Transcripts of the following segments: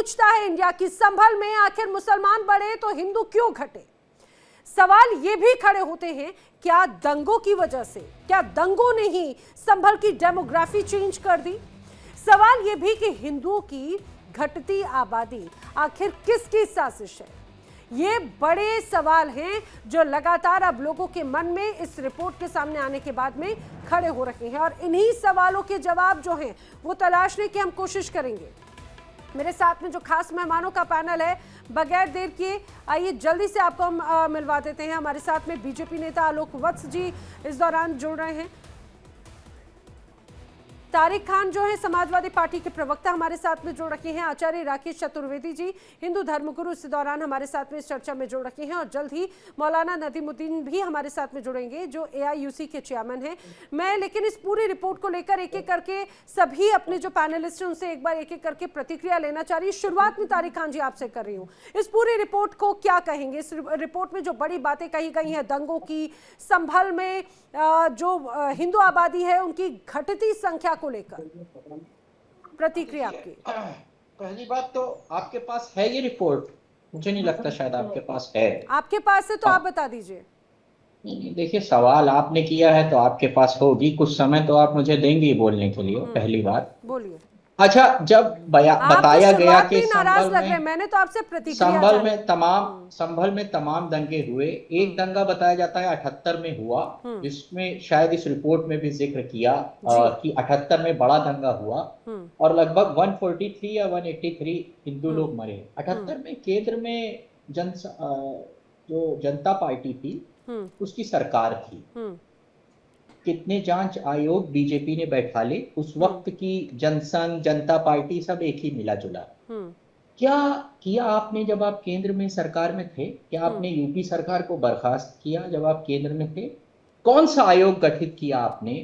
पूछता है इंडिया कि संभल में आखिर मुसलमान बढ़े तो हिंदू क्यों घटे। सवाल ये भी खड़े होते हैं, क्या दंगों की वजह से, क्या दंगों ने ही संभल की डेमोग्राफी चेंज कर दी। सवाल ये भी कि हिंदुओं की घटती आबादी आखिर किसकी साजिश है। ये बड़े सवाल हैं जो लगातार अब लोगों के मन में इस रिपोर्ट के सामने आने के बाद में खड़े हो रहे हैं और इन्हीं सवालों के जवाब जो हैं वो तलाशने की हम कोशिश करेंगे। मेरे साथ में जो खास मेहमानों का पैनल है, बगैर देर किए आइए जल्दी से आपको हम मिलवा देते हैं। हमारे साथ में बीजेपी नेता आलोक वत्स जी इस दौरान जुड़ रहे हैं। तारिक खान जो है समाजवादी पार्टी के प्रवक्ता हमारे साथ में जुड़ रखे हैं। आचार्य राकेश चतुर्वेदी जी हिंदू धर्मगुरु इस दौरान हमारे साथ में इस चर्चा में जुड़ रखे हैं और जल्द ही मौलाना नदीमुद्दीन भी हमारे साथ में जुड़ेंगे जो AIUC के चेयरमैन हैं। मैं लेकिन इस पूरी रिपोर्ट को लेकर एक एक करके सभी अपने जो पैनलिस्ट हैं उनसे एक बार एक एक करके प्रतिक्रिया लेना चाह रही हूँ। शुरुआत में तारिक खान जी आपसे कर रही हूँ, इस पूरी रिपोर्ट को क्या कहेंगे। इस रिपोर्ट में जो बड़ी बातें कही गई हैं दंगों की, संभल में जो हिंदू आबादी है उनकी घटती संख्या को लेकर प्रतिक्रिया आपकी। पहली बात तो आपके पास है ये रिपोर्ट? मुझे नहीं लगता शायद आपके पास है। आपके पास है तो आप बता दीजिए। नहीं, देखिए सवाल आपने किया है तो आपके पास होगी, कुछ समय तो आप मुझे देंगे बोलने के लिए। पहली बात बोलिए। अच्छा, जब बताया गया कि नाराज लग रहे हैं, मैंने तो आपसे प्रतिक्रिया संभल में तमाम दंगे हुए। एक दंगा बताया जाता है 78 में हुआ, जिसमें शायद इस रिपोर्ट में भी जिक्र किया कि 78 में बड़ा दंगा हुआ और लगभग 143 या 183 हिंदू लोग मरे। 78 में केंद्र में जो जनता पार्टी थी उसकी सरकार थी। कितने जांच आयोग बीजेपी ने बैठा ले, उस वक्त की जनसंघ, जनता पार्टी सब एक ही मिला जुला। क्या किया आपने जब आप केंद्र में सरकार में थे? क्या आपने यूपी सरकार को बर्खास्त किया जब आप केंद्र में थे? कौन सा आयोग गठित किया आपने?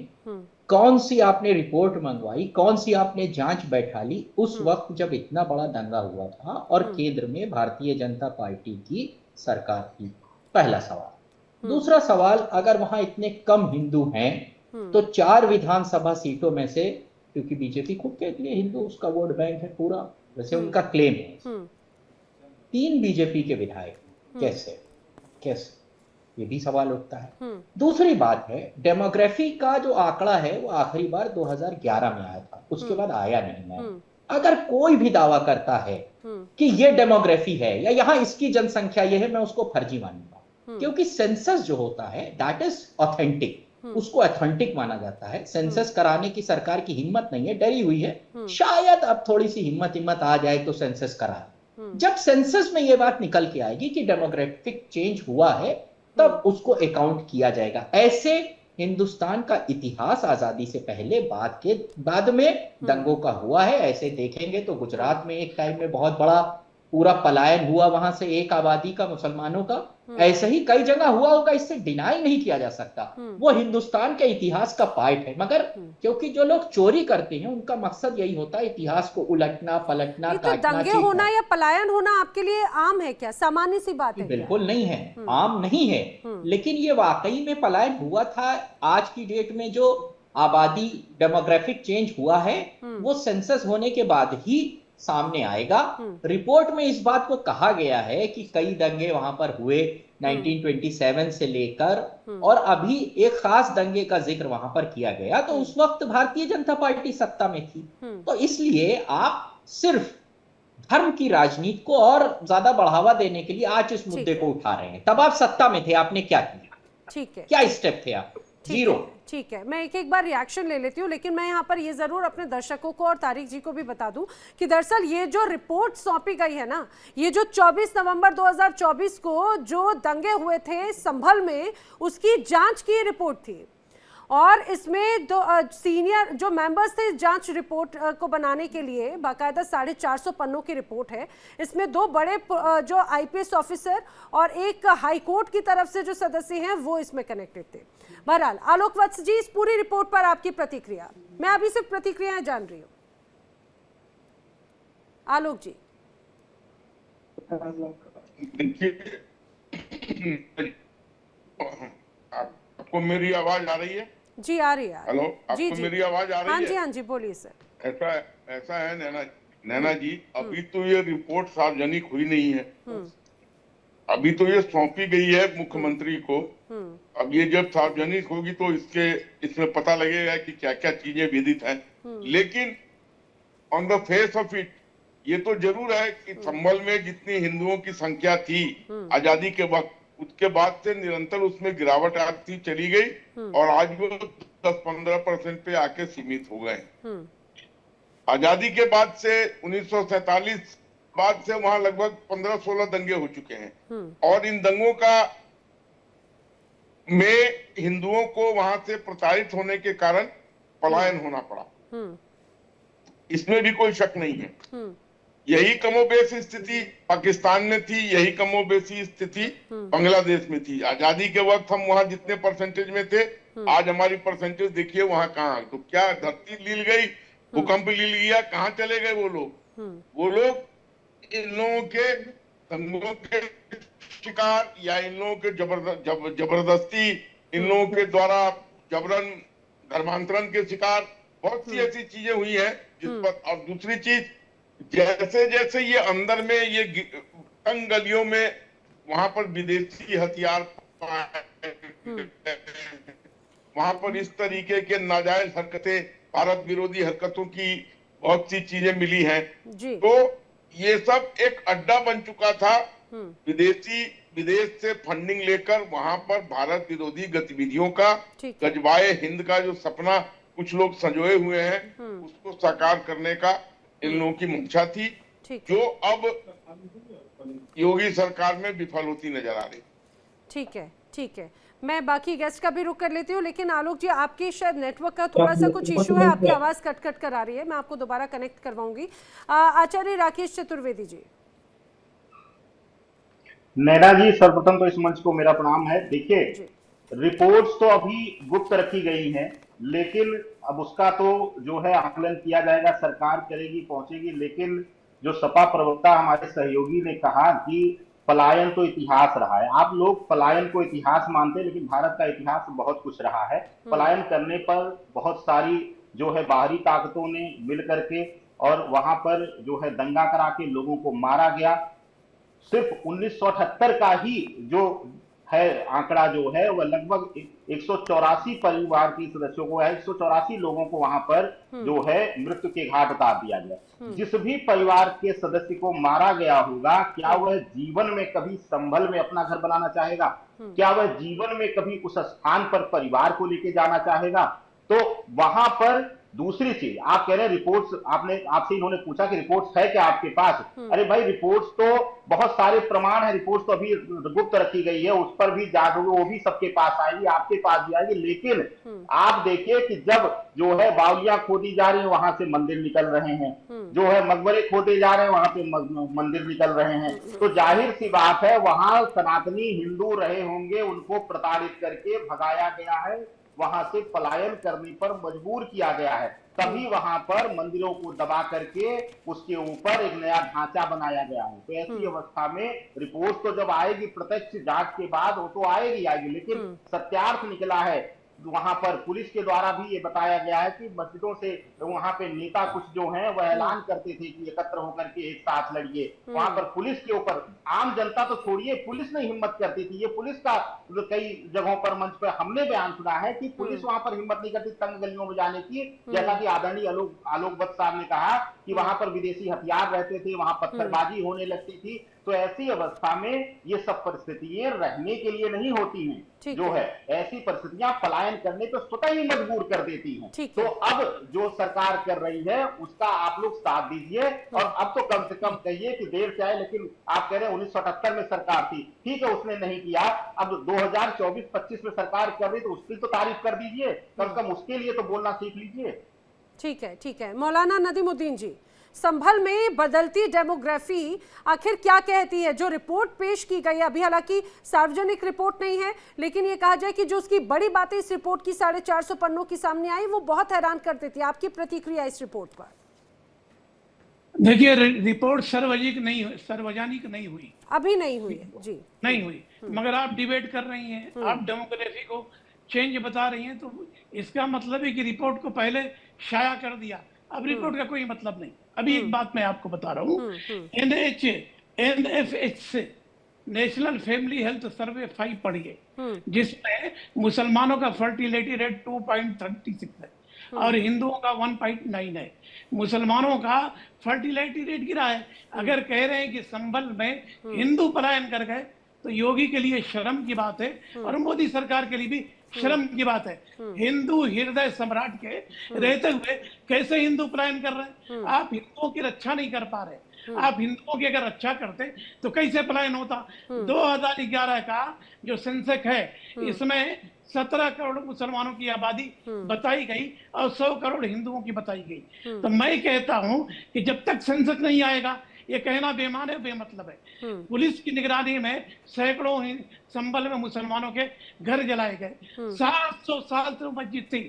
कौन सी आपने रिपोर्ट मंगवाई? कौन सी आपने जांच बैठा ली उस वक्त जब इतना बड़ा दंगा हुआ था और केंद्र में भारतीय जनता पार्टी की सरकार थी? पहला सवाल। दूसरा सवाल, अगर वहां इतने कम हिंदू हैं तो 4 विधानसभा सीटों में से, क्योंकि बीजेपी खुद कहती है हिंदू उसका वोट बैंक है पूरा, वैसे उनका क्लेम है, 3 बीजेपी के विधायक कैसे ये भी सवाल उठता है। दूसरी बात है, डेमोग्राफी का जो आंकड़ा है वो आखिरी बार 2011 में आया था, उसके बाद आया नहीं है। अगर कोई भी दावा करता है कि ये डेमोग्राफी है या यहाँ इसकी जनसंख्या ये है, मैं उसको फर्जी मानूंगा, क्योंकि सेंसस जो होता है दैट इज ऑथेंटिक, उसको ऑथेंटिक माना जाता है। सेंसस कराने की सरकार की हिम्मत नहीं है, डरी हुई है, शायद अब थोड़ी सी हिम्मत आ जाए तो सेंसस करा। जब सेंसस में ये बात निकल के आएगी कि डेमोग्राफिक चेंज हुआ है तब उसको अकाउंट किया जाएगा। ऐसे हिंदुस्तान का इतिहास आजादी से पहले बाद में दंगों का हुआ है। ऐसे देखेंगे तो गुजरात में एक टाइम में बहुत बड़ा पूरा पलायन हुआ वहां से एक आबादी का, मुसलमानों का। ऐसे ही कई जगह हुआ होगा, इससे डिनाई नहीं किया जा सकता। वो हिंदुस्तान के इतिहास का पार्ट है। मगर क्योंकि जो लोग चोरी करते हैं उनका मकसद यही होता है इतिहास को उलटना, पलटना, काटना। दंगे होना या पलायन होना आपके लिए आम है क्या? सामान्य सी बात है? बिल्कुल नहीं है, आम नहीं है। लेकिन ये वाकई में पलायन हुआ था। आज की डेट में जो आबादी डेमोग्राफिक चेंज हुआ है वो सेंसस होने के बाद ही सामने आएगा। रिपोर्ट में इस बात को कहा गया है कि कई दंगे वहां पर हुए 1927 से लेकर, और अभी एक खास दंगे का जिक्र वहां पर किया गया तो उस वक्त भारतीय जनता पार्टी सत्ता में थी। तो इसलिए आप सिर्फ धर्म की राजनीति को और ज्यादा बढ़ावा देने के लिए आज इस मुद्दे को उठा रहे हैं। तब आप सत्ता में थे, आपने क्या किया? ठीक है, क्या स्टेप थे आप? जीरो। ठीक है, मैं एक बार रिएक्शन ले लेती हूँ, लेकिन मैं यहाँ पर ये जरूर अपने दर्शकों को और तारिक जी को भी बता दूं कि दरअसल ये जो रिपोर्ट सौंपी गई है ना, ये जो 24 नवंबर 2024 को जो दंगे हुए थे संभल में, उसकी जांच की रिपोर्ट थी और इसमें दो सीनियर जो मेंबर्स थे जांच रिपोर्ट को बनाने के लिए, बाकायदा 450 पन्नों की रिपोर्ट है। इसमें 2 बड़े जो IPS ऑफिसर और एक हाई कोर्ट की तरफ से जो सदस्य हैं वो इसमें कनेक्टेड थे। बहरहाल आलोक वत्स जी, इस पूरी रिपोर्ट पर आपकी प्रतिक्रिया? मैं अभी सिर्फ प्रतिक्रियाएं जान रही हूँ। आलोक जी। आपको मेरी आवाज आ रही है? जी आ रही है। हेलो, आपको मेरी आवाज आ रही है? हाँ जी बोलिए सर। ऐसा है नैना, नैना जी, अभी तो ये रिपोर्ट सार्वजनिक हुई नहीं है, अभी तो ये सौंपी गई है मुख्यमंत्री को। अब ये जब सार्वजनिक होगी तो इसमें पता लगेगा कि क्या क्या चीजें विदित हैं। लेकिन on the face of it ये तो जरूर है कि संभल में जितनी हिंदुओं की संख्या थी आजादी के वक्त, उसके बाद से निरंतर उसमें गिरावट आती चली गई और आज वो 10-15% पे आके सीमित हो गए। आजादी के बाद से 1947 बाद से वहां लगभग 15-16 दंगे हो चुके हैं और इन दंगों का में हिंदुओं को वहां से प्रताड़ित होने के कारण पलायन होना पड़ा, इसमें भी कोई शक नहीं है। यही कमोबेश स्थिति पाकिस्तान में थी, यही कमोबेशी स्थिति बांग्लादेश में थी। आजादी के वक्त हम वहां जितने परसेंटेज में थे, आज हमारी परसेंटेज देखिए वहां कहाँ। तो क्या धरती लील गई, भूकंप लील गया, कहाँ चले गए वो लोग? वो लोग इन लोगों के दंगों के शिकार या इन लोगों के जबरदस्ती, इन लोगों के द्वारा जबरन धर्मांतरण के शिकार, बहुत सी ऐसी चीजें हुई हैं जिस पर। और दूसरी चीज, जैसे जैसे ये अंदर में ये तंग गलियों में वहां पर विदेशी हथियार वहां पर इस तरीके के नाजायज हरकतें, भारत विरोधी हरकतों की बहुत सी चीजें मिली हैं। तो ये सब एक अड्डा बन चुका था विदेश से फंडिंग लेकर वहां पर भारत विरोधी गतिविधियों का, गजवाए हिंद का जो सपना कुछ लोग संजोए हुए हैं, उसको साकार करने का इन लोगों की मंशा थी, जो अब योगी सरकार में विफल होती नजर आ रही। ठीक है, ठीक है, मैं बाकी गेस्ट का भी रुक कर लेती हूँ, लेकिन आलोक जी आपकी शायद नेटवर्क का थोड़ा सा कुछ इशू है, आपकी आवाज कट कट कर आ रही है, मैं आपको दोबारा कनेक्ट करवाऊंगी। आचार्य राकेश चतुर्वेदी जी। नैना जी, सर्वप्रथम तो इस मंच को मेरा प्रणाम है। देखिए, रिपोर्ट्स तो अभी गुप्त रखी गई हैं, लेकिन अब उसका तो जो है आकलन किया जाएगा, सरकार करेगी, पहुंचेगी। लेकिन जो सपा प्रवक्ता हमारे सहयोगी ने कहा कि पलायन तो इतिहास रहा है। आप लोग पलायन को इतिहास मानते हैं, लेकिन भारत का इतिहास बहुत कुछ रहा है। पलायन करने पर बहुत सारी जो है बाहरी ताकतों ने मिल करके और वहां पर जो है दंगा करा के लोगों को मारा गया। सिर्फ 1978 का ही जो है आंकड़ा जो है वह लगभग 184 परिवार के सदस्यों को है, 184 लोगों को वहां पर जो है मृत्यु के घाट उतार दिया गया। जिस भी परिवार के सदस्य को मारा गया होगा, क्या वह जीवन में कभी संभल में अपना घर बनाना चाहेगा? क्या वह जीवन में कभी उस स्थान पर परिवार को लेके जाना चाहेगा? तो वहां पर दूसरी चीज आप कह रहे हैं रिपोर्ट्स, आपसे इन्होंने पूछा कि रिपोर्ट्स है क्या आपके पास? अरे भाई, रिपोर्ट्स तो बहुत सारे प्रमाण है, रिपोर्ट्स तो अभी गुप्त रखी गई है, उस पर भी जांच होगी, वो भी सबके पास आएगी, आपके पास भी आएगी। लेकिन आप देखिए कि जब जो है बावलियां खोदी जा रही है, वहां से मंदिर निकल रहे हैं, जो है मकबरे खोदे जा रहे हैं, वहां पे मंदिर निकल रहे हैं। तो जाहिर सी बात है वहां सनातनी हिंदू रहे होंगे, उनको प्रताड़ित करके भगाया गया है, वहां से पलायन करने पर मजबूर किया गया है। तभी वहां पर मंदिरों को दबा करके उसके ऊपर एक नया ढांचा बनाया गया है। तो ऐसी अवस्था में रिपोर्ट तो जब आएगी प्रत्यक्ष जांच के बाद, वो तो आएगी, लेकिन सत्यार्थ निकला है। वहां पर पुलिस के द्वारा भी ये बताया गया है कि मस्जिदों से वहां पे नेता कुछ जो हैं वह ऐलान करते थे कि एकत्र होकर के एक साथ लड़िए। वहां पर पुलिस के ऊपर आम जनता तो छोड़िए, पुलिस नहीं हिम्मत करती थी। ये पुलिस का कई जगहों पर मंच पर हमने बयान सुना है कि पुलिस वहां पर हिम्मत नहीं करती तंग गलियों में जाने की। जैसा कि आदरणीय आलोक भट्ट साहब ने कहा कि वहां पर विदेशी हथियार रहते थे, वहां पत्थरबाजी होने लगती थी। तो ऐसी अवस्था में ये सब परिस्थितियां रहने के लिए नहीं होती हैं, जो है ऐसी परिस्थितियां पलायन करने को स्वतः ही मजबूर कर देती हैं। तो अब जो सरकार कर रही है उसका आप लोग साथ दीजिए, और अब तो कम से कम कहिए कि देर से आए, लेकिन आप कह रहे हैं 1978 में सरकार थी, ठीक है उसने नहीं किया, अब 2024-25 में सरकार कर रही तो उसकी तो तारीफ कर दीजिए, कम से कम उसके लिए तो बोलना सीख लीजिए। ठीक है, ठीक है। मौलाना नदीमुद्दीन जी, संभल में बदलती डेमोग्राफी आखिर क्या कहती है? जो रिपोर्ट पेश की गई, अभी हालांकि सार्वजनिक रिपोर्ट नहीं है, लेकिन ये कहा जाए कि जो उसकी बड़ी बातें इस रिपोर्ट की 450 पन्नों की सामने आई, वो बहुत हैरान कर देती है। आपकी प्रतिक्रिया इस रिपोर्ट पर? देखिए, रिपोर्ट सार्वजनिक नहीं हुई, अभी नहीं हुई है जी, नहीं हुई, मगर आप डिबेट कर रही हैं, आप डेमोग्राफी को चेंज बता रही हैं, तो इसका मतलब है कि रिपोर्ट को पहले शाया कर दिया, अब रिपोर्ट का कोई मतलब नहीं। अभी एक बात मैं आपको बता रहा हूँ, NFH से नेशनल फैमिली हेल्थ सर्वे 5 पढ़िए, जिसमें मुसलमानों का फर्टिलिटी रेट 2.36 है और हिंदुओं का 1.9 है। मुसलमानों का फर्टिलिटी रेट गिरा है। अगर कह रहे हैं कि संभल में हिंदू पलायन कर गए तो योगी के लिए शर्म की बात है और मोदी सरकार के लिए भी शर्म की बात है। हिंदू हृदय सम्राट के रहते हुए कैसे हिंदू पलायन कर रहे हैं? आप हिंदुओं की रक्षा नहीं कर पा रहे। आप हिंदुओं की अगर रक्षा करते तो कैसे पलायन होता? 2011 का जो सेंसेक्स है, इसमें 17 करोड़ मुसलमानों की आबादी बताई गई और 100 करोड़ हिंदुओं की बताई गई। तो मैं कहता हूं कि जब तक सेंसस नहीं आएगा, ये कहना बेमान है, बेमतलब है। पुलिस की निगरानी में सैकड़ों संभल में मुसलमानों के घर जलाए गए। 700 साल से मस्जिद थी,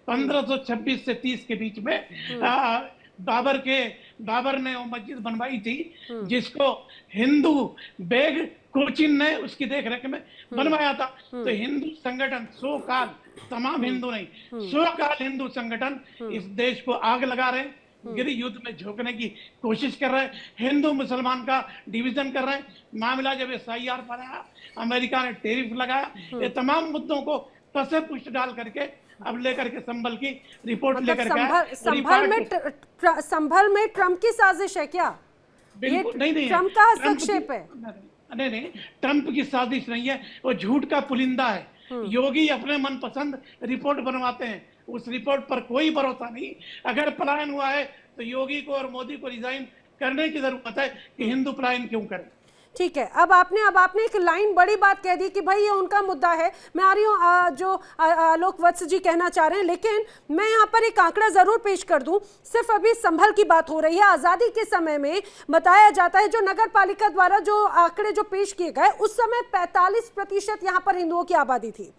1526 से 30 के बीच में बाबर ने वो मस्जिद बनवाई थी, जिसको हिंदू बेग कोचिन ने उसकी देखरेख में बनवाया था। तो हिंदू संगठन, सो काल, तमाम हिंदू नहीं, सो काल हिंदू संगठन इस देश को आग लगा रहे हैं, गृह युद्ध में झोंकने की कोशिश कर रहे हैं, हिंदू मुसलमान का डिवीजन कर रहे हैं। मामला जब SIR पर आया, अमेरिका ने टैरिफ लगाया, ये तमाम मुद्दों को पसे पुष्ट डाल करके अब लेकर के संभल की रिपोर्ट लेकर के संभल में ट्रम्प की साजिश है क्या? बिल्कुल नहीं, ट्रम्प का हस्तक्षेप है? नहीं, ट्रम्प की साजिश नहीं है, वो झूठ का पुलिंदा है। योगी अपने मनपसंद रिपोर्ट बनवाते हैं, उस रिपोर्ट पर कोई भरोसा नहीं। अगर पलायन हुआ है तो योगी को और मोदी को रिजाइन करने की जरूरत है कि हिंदू पलायन क्यों करें। ठीक है, अब आपने एक लाइन बड़ी बात कह दी कि भाई ये उनका मुद्दा है। मैं आ रही हूँ जो आलोक वत्स जी कहना चाह रहे हैं, लेकिन मैं यहाँ पर एक आंकड़ा जरूर पेश कर दूं। सिर्फ अभी संभल की बात हो रही है, आज़ादी के समय में बताया जाता है, जो नगर पालिका द्वारा जो आंकड़े जो पेश किए गए, उस समय 45% यहाँ पर हिंदुओं की आबादी थी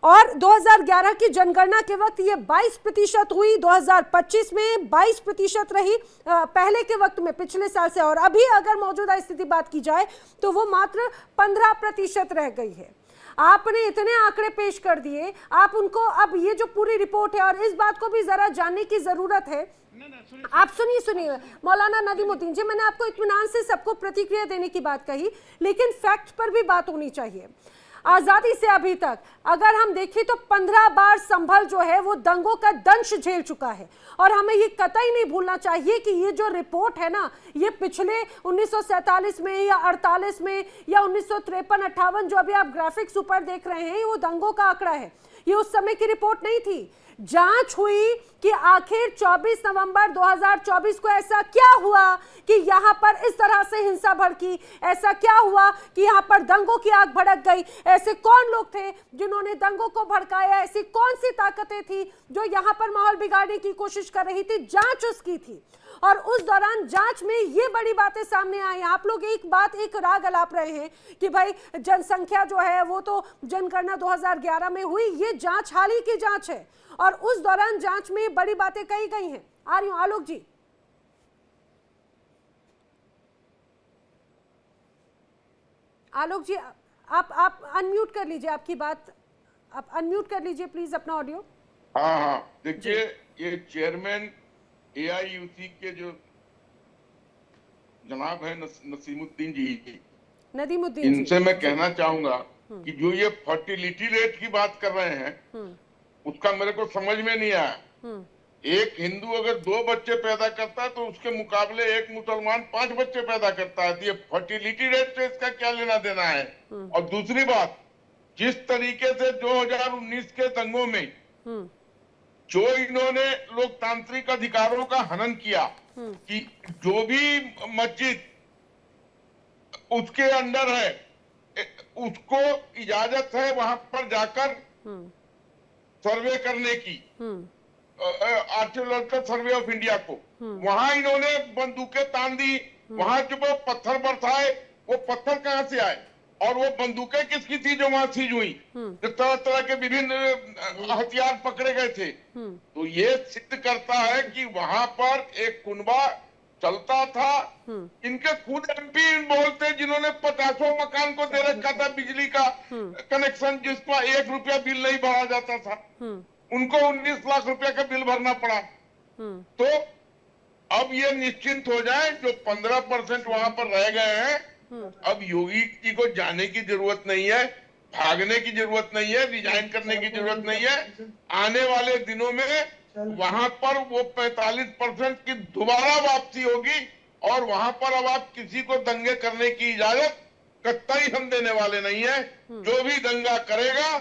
और 2011 की जनगणना के वक्त ये 22% हुई, 2025 में 22% रही, पहले के वक्त में पिछले साल से, और अभी अगर मौजूदा स्थिति बात की जाए तो वो मात्र 15% रह गई है। आपने इतने आंकड़े पेश कर दिए, आप उनको, अब ये जो पूरी रिपोर्ट है, और इस बात को भी जरा जानने की जरूरत है। आप सुनिए मौलाना नदीमुद्दीन जी, मैंने आपको इत्मीनान से सबको प्रतिक्रिया देने की बात कही, लेकिन फैक्ट पर भी बात होनी चाहिए। आजादी से अभी तक अगर हम देखें तो 15 बार संभल जो है वो दंगों का दंश झेल चुका है, और हमें ये कतई नहीं भूलना चाहिए कि ये जो रिपोर्ट है ना, ये पिछले 1947 में या 48 में या 1953-58 जो अभी आप ग्राफिक्स ऊपर देख रहे हैं, वो दंगों का आंकड़ा है, ये उस समय की रिपोर्ट नहीं थी। जांच हुई कि आखिर 24 नवंबर 2024 को ऐसा क्या हुआ कि यहां पर इस तरह से हिंसा भड़की, ऐसा क्या हुआ कि यहां पर दंगों की आग भड़क गई, ऐसे कौन लोग थे जिन्होंने दंगों को भड़काया, ऐसी कौन सी ताकतें थी जो यहां पर माहौल बिगाड़ने की कोशिश कर रही थी। जांच उसकी थी, और उस दौरान जांच में ये बड़ी बातें सामने आई। आप लोग एक राग अलाप रहे हैं कि भाई जनसंख्या जो है वो तो जनगणना 2011 में हुई, ये जांच हाल ही की जांच है, और उस दौरान जांच में बड़ी बातें कही गई हैं। आ रही हूं आलोक जी। आलोक जी आप अनम्यूट कर लीजिए, आपकी बात आप अनम्यूट कर लीजिए प्लीज अपना ऑडियो। हाँ, देखिए ये चेयरमैन AIUC के जो जनाब है नसीमुद्दीन जी, नदीमुद्दीन, इनसे मैं कहना चाहूंगा कि जो ये फर्टिलिटी रेट की बात कर रहे हैं उसका मेरे को समझ में नहीं आया। एक हिंदू अगर 2 बच्चे पैदा करता है तो उसके मुकाबले एक मुसलमान 5 बच्चे पैदा करता है, तो ये फर्टिलिटी रेट से इसका क्या लेना देना है। और दूसरी बात, जिस तरीके से 2019 के दंगों में जो इन्होंने लोकतांत्रिक अधिकारों का हनन किया कि जो भी मस्जिद उसके अंदर है उसको इजाजत है वहां पर जाकर सर्वे करने की, आर्कियोलॉजिकल सर्वे ऑफ इंडिया को, वहां इन्होंने बंदूकें तान दी, वहां जो वो पत्थर बरसाए, वो पत्थर कहां से आए और वो बंदूकें किसकी थी जो वहां सीज हुई, जो तरह तरह के विभिन्न हथियार पकड़े गए थे। तो ये सिद्ध करता है कि वहां पर एक कुनबा चलता था। इनके खुद MP बोलते जिन्होंने 50 मकान को दे रखा था बिजली का कनेक्शन, जिसका 1 रुपया बिल नहीं भरा जाता था, उनको 19 लाख रुपया का बिल भरना पड़ा। तो अब ये निश्चिंत हो जाए, जो 15% वहां पर रह गए हैं, अब योगी जी को जाने की जरूरत नहीं है, भागने की जरूरत नहीं है, रिजाइन करने की जरूरत नहीं है। आने वाले दिनों में वहां पर वो 45% की दोबारा वापसी होगी और वहां पर अब आप किसी को दंगे करने की इजाजत कतई हम देने वाले नहीं है। जो भी दंगा करेगा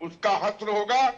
उसका हश्र होगा,